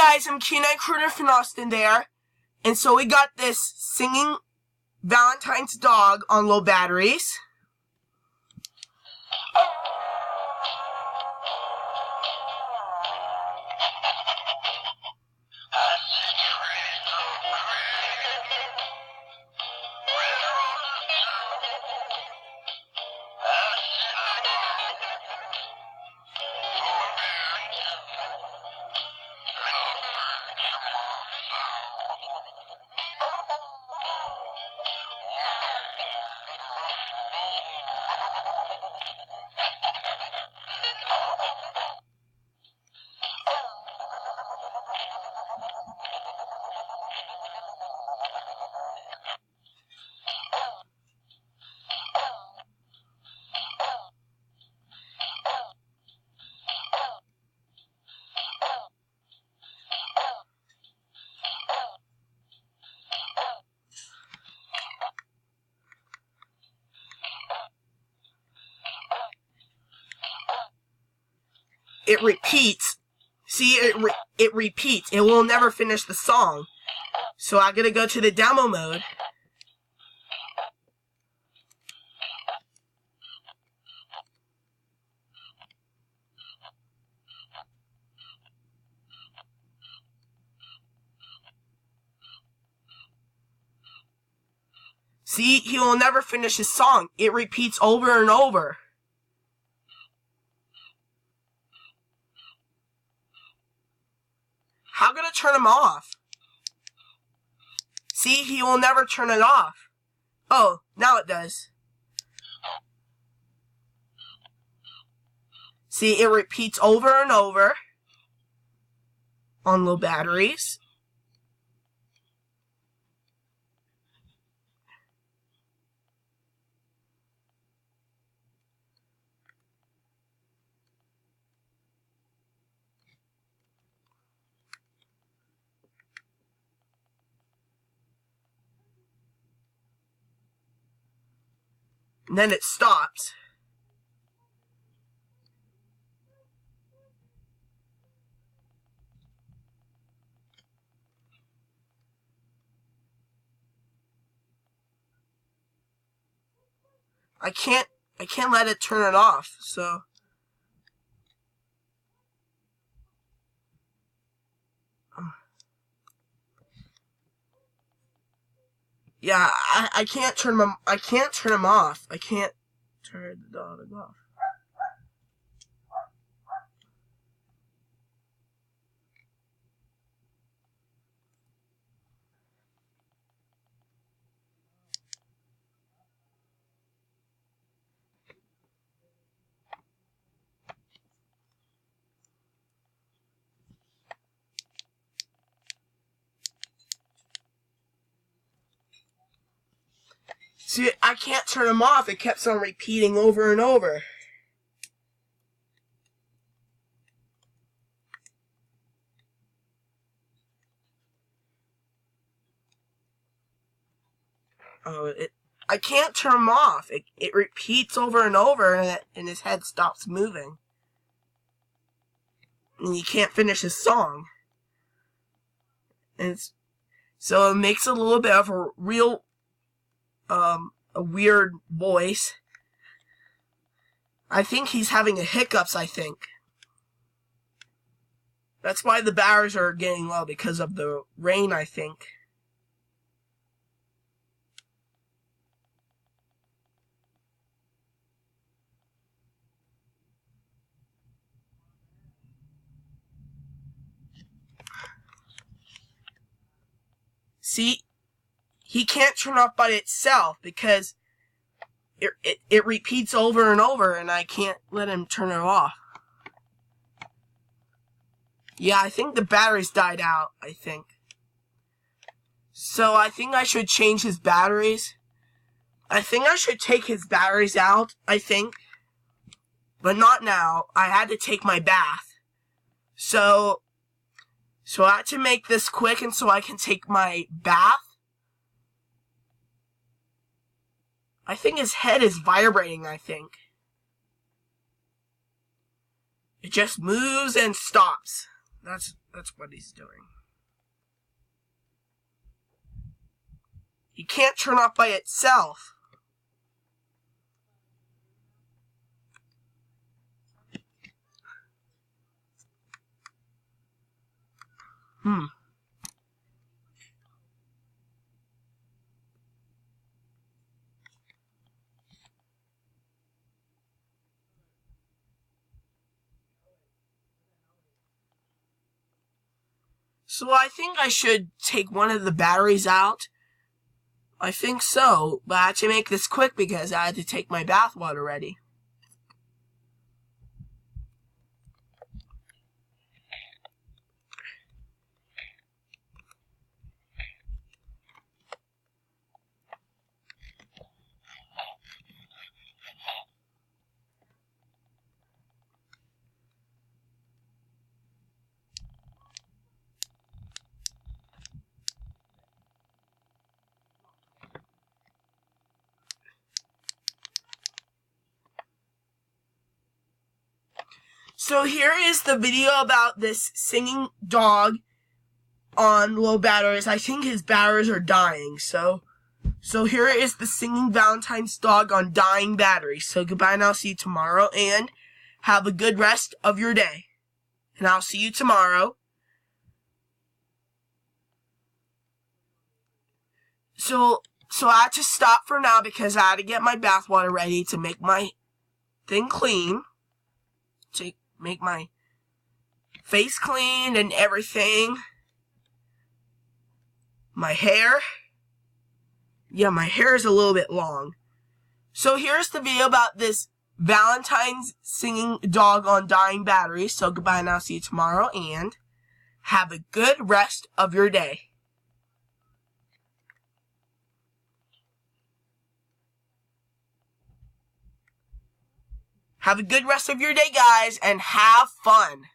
guys, I'm Keenan Kruder from Austin there. And so we got this singing Valentine's dog on low batteries. It repeats. See, it repeats. It will never finish the song. So I'm gonna go to the demo mode. See, he will never finish his song. It repeats over and over. How am I gonna turn him off? See, he will never turn it off. Oh, now it does. See, it repeats over and over on low batteries. And then it stops. I can't let it turn it off, so yeah, I can't turn him off. I can't turn the dog off. See, I can't turn him off. It kept on repeating over and over. I can't turn him off. It repeats over and over, and his head stops moving. And he can't finish his song. And so it makes a little bit of a real a weird voice. I think he's having a hiccups, I think. That's why the batteries are getting low, because of the rain, I think. See? He can't turn off by itself because it repeats over and over, and I can't let him turn it off. Yeah, I think the batteries died out, I think. So I think I should change his batteries. I think I should take his batteries out, I think. But not now. I had to take my bath. So I had to make this quick, and so I can take my bath. I think his head is vibrating, I think. It just moves and stops. That's what he's doing. He can't turn off by itself. So I think I should take one of the batteries out. I think so, but I had to make this quick because I had to take my bath water ready. So here is the video about this singing dog on low batteries. I think his batteries are dying. So here is the singing Valentine's dog on dying batteries. So goodbye and I'll see you tomorrow and have a good rest of your day. And I'll see you tomorrow. So I had to stop for now because I had to get my bath water ready to make my thing clean. To make my face clean and everything. My hair. Yeah, my hair is a little bit long. So here's the video about this Valentine's singing dog on dying batteries. So goodbye and I'll see you tomorrow and have a good rest of your day. Have a good rest of your day, guys, and have fun.